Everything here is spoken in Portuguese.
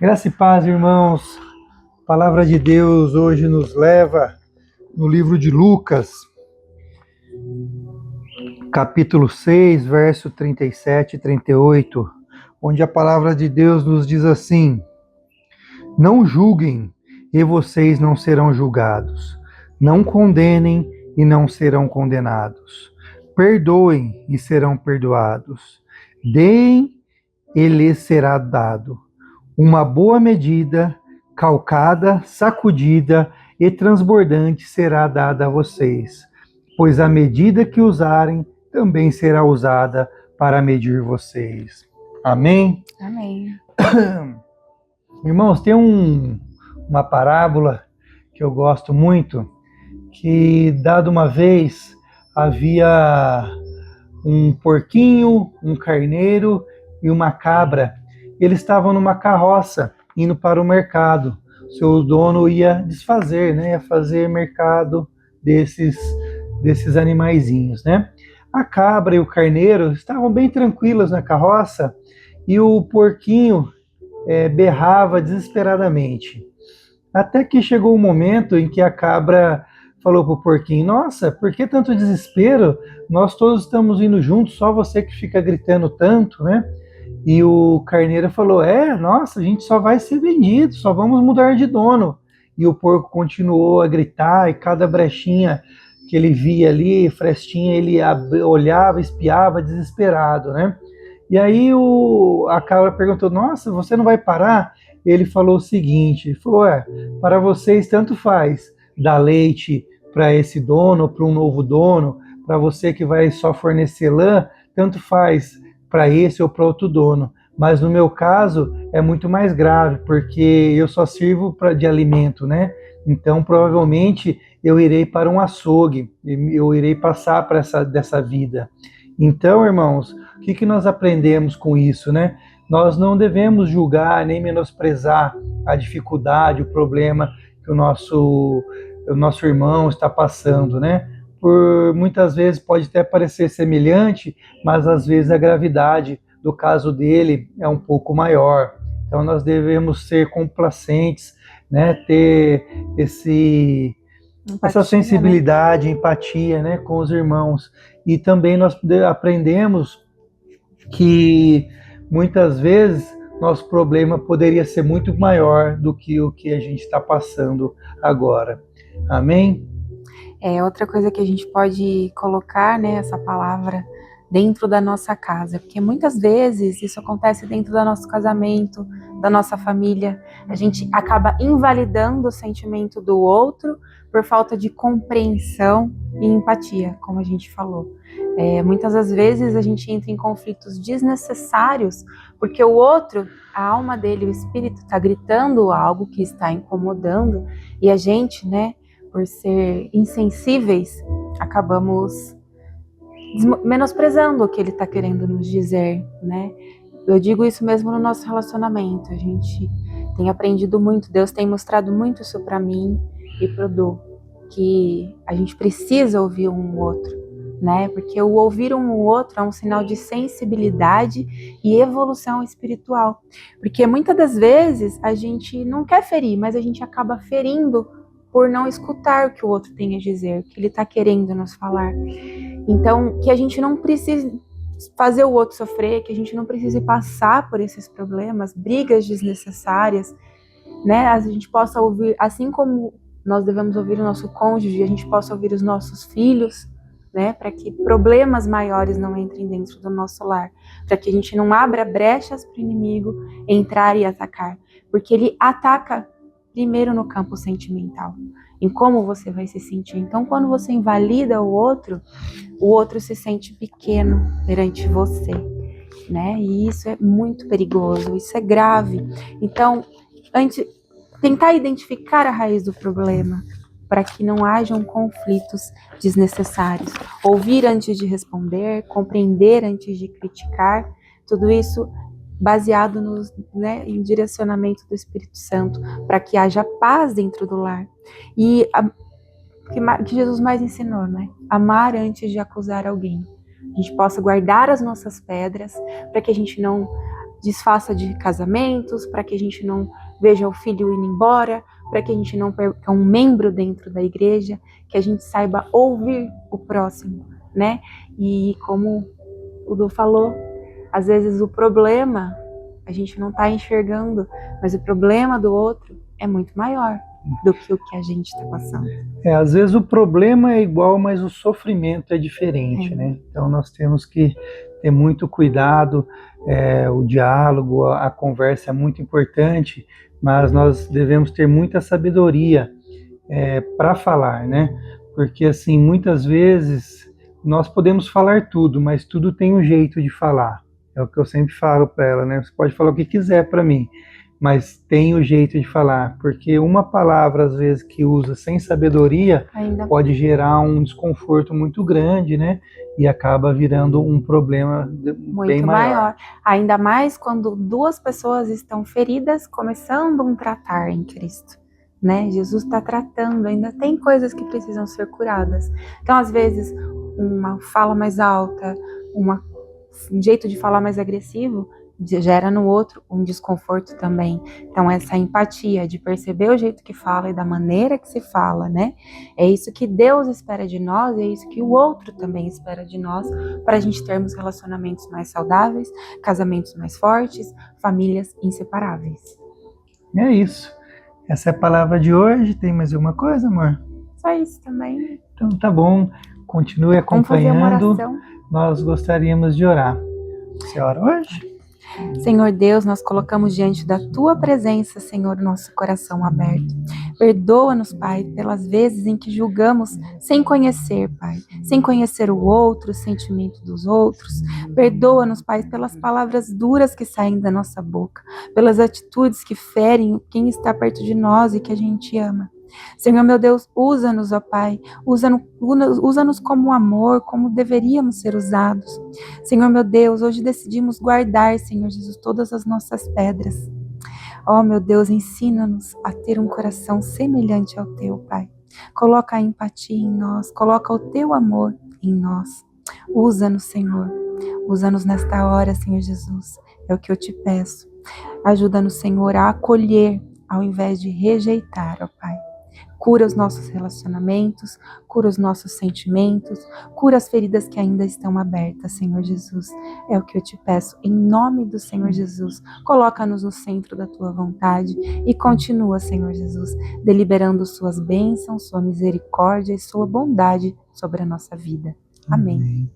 Graça e paz, irmãos. A palavra de Deus hoje nos leva no livro de Lucas, capítulo 6, verso 37 e 38, onde a palavra de Deus nos diz assim: Não julguem e vocês não serão julgados. Não condenem e não serão condenados. Perdoem e serão perdoados. Deem e lhes será dado. Uma boa medida, calcada, sacudida e transbordante será dada a vocês, pois a medida que usarem também será usada para medir vocês. Amém? Amém. Irmãos, tem uma parábola que eu gosto muito, que dada uma vez havia um porquinho, um carneiro e uma cabra. Eles estavam numa carroça indo para o mercado. Seu dono ia desfazer, né? Ia fazer mercado desses animaizinhos, né? A cabra e o carneiro estavam bem tranquilos na carroça e o porquinho berrava desesperadamente. Até que chegou o momento em que a cabra falou pro porquinho: Nossa, por que tanto desespero? Nós todos estamos indo juntos, só você que fica gritando tanto, né? E o carneiro falou: Nossa, a gente só vai ser vendido, só vamos mudar de dono. E o porco continuou a gritar, e cada brechinha que ele via ali, frestinha, ele olhava, espiava, desesperado, né? E aí a cabra perguntou: Nossa, você não vai parar? Ele falou o seguinte: ele falou, para vocês tanto faz dar leite para esse dono, para um novo dono, para você que vai só fornecer lã, tanto faz para esse ou para outro dono. Mas no meu caso é muito mais grave, porque eu só sirvo de alimento, né? Então provavelmente eu irei para um açougue, eu irei passar para dessa vida. Então, irmãos, o que nós aprendemos com isso, né? Nós não devemos julgar nem menosprezar a dificuldade, o problema que o nosso irmão está passando, né? Por muitas vezes pode até parecer semelhante, mas às vezes a gravidade do caso dele é um pouco maior. Então nós devemos ser complacentes, né? Ter essa sensibilidade, né? Empatia, né? Com os irmãos. E também nós aprendemos que muitas vezes nosso problema poderia ser muito maior do que o que a gente está passando agora. Amém? Outra coisa que a gente pode colocar, né, essa palavra dentro da nossa casa, porque muitas vezes isso acontece dentro do nosso casamento, da nossa família. A gente acaba invalidando o sentimento do outro por falta de compreensão e empatia, como a gente falou. Muitas das vezes a gente entra em conflitos desnecessários porque o outro, a alma dele, o espírito está gritando algo que está incomodando e a gente, né, por ser insensíveis, acabamos menosprezando o que ele está querendo nos dizer, né? Eu digo isso mesmo no nosso relacionamento. A gente tem aprendido muito, Deus tem mostrado muito isso para mim e pro Du, que a gente precisa ouvir um outro, né? Porque o ouvir um outro é um sinal de sensibilidade e evolução espiritual. Porque muitas das vezes a gente não quer ferir, mas a gente acaba ferindo por não escutar o que o outro tem a dizer, o que ele está querendo nos falar. Então, que a gente não precise fazer o outro sofrer, que a gente não precise passar por esses problemas, brigas desnecessárias, né? A gente possa ouvir, assim como nós devemos ouvir o nosso cônjuge, a gente possa ouvir os nossos filhos, né? Para que problemas maiores não entrem dentro do nosso lar, para que a gente não abra brechas para o inimigo entrar e atacar, porque ele ataca primeiro no campo sentimental, em como você vai se sentir. Então, quando você invalida o outro se sente pequeno perante você, né? E isso é muito perigoso, isso é grave. Então, tentar identificar a raiz do problema, para que não hajam conflitos desnecessários. Ouvir antes de responder, compreender antes de criticar, tudo isso baseado em direcionamento do Espírito Santo, para que haja paz dentro do lar. E que Jesus mais ensinou, né? Amar antes de acusar alguém. A gente possa guardar as nossas pedras, para que a gente não desfaça de casamentos, para que a gente não veja o filho indo embora, para que a gente não perca um membro dentro da igreja, que a gente saiba ouvir o próximo, né? E como o Du falou, às vezes o problema a gente não está enxergando, mas o problema do outro é muito maior do que o que a gente está passando. Às vezes o problema é igual, mas o sofrimento é diferente, né? Então nós temos que ter muito cuidado, o diálogo, a conversa é muito importante, mas nós devemos ter muita sabedoria para falar, né? Porque assim, muitas vezes nós podemos falar tudo, mas tudo tem um jeito de falar. É o que eu sempre falo para ela, né? Você pode falar o que quiser para mim, mas tem o jeito de falar, porque uma palavra, às vezes, que usa sem sabedoria, pode gerar um desconforto muito grande, né? E acaba virando um problema bem maior. Ainda mais quando duas pessoas estão feridas, começando um tratar em Cristo, né? Jesus está tratando, ainda tem coisas que precisam ser curadas. Então, às vezes, uma fala mais alta, um jeito de falar mais agressivo, gera no outro um desconforto também. Então essa empatia de perceber o jeito que fala e da maneira que se fala, né? É isso que Deus espera de nós e é isso que o outro também espera de nós, para a gente termos relacionamentos mais saudáveis, casamentos mais fortes, famílias inseparáveis. É isso. Essa é a palavra de hoje. Tem mais alguma coisa, amor? Só isso também. Então tá bom. Continue acompanhando. Vamos fazer uma oração. Nós gostaríamos de orar. Você ora hoje? Senhor Deus, nós colocamos diante da Tua presença, Senhor, nosso coração aberto. Perdoa-nos, Pai, pelas vezes em que julgamos sem conhecer, Pai, sem conhecer o outro, o sentimento dos outros. Perdoa-nos, Pai, pelas palavras duras que saem da nossa boca, pelas atitudes que ferem quem está perto de nós e que a gente ama. Senhor, meu Deus, usa-nos, ó Pai, usa-nos como amor, como deveríamos ser usados. Senhor, meu Deus, hoje decidimos guardar, Senhor Jesus, todas as nossas pedras. Ó, meu Deus, ensina-nos a ter um coração semelhante ao Teu, Pai. Coloca a empatia em nós, coloca o Teu amor em nós. Usa-nos, Senhor, usa-nos nesta hora, Senhor Jesus, é o que eu te peço. Ajuda-nos, Senhor, a acolher ao invés de rejeitar, ó Pai. Cura os nossos relacionamentos, cura os nossos sentimentos, cura as feridas que ainda estão abertas, Senhor Jesus. É o que eu te peço, em nome do Senhor Jesus. Coloca-nos no centro da Tua vontade e continua, Senhor Jesus, deliberando Suas bênçãos, Sua misericórdia e Sua bondade sobre a nossa vida. Amém.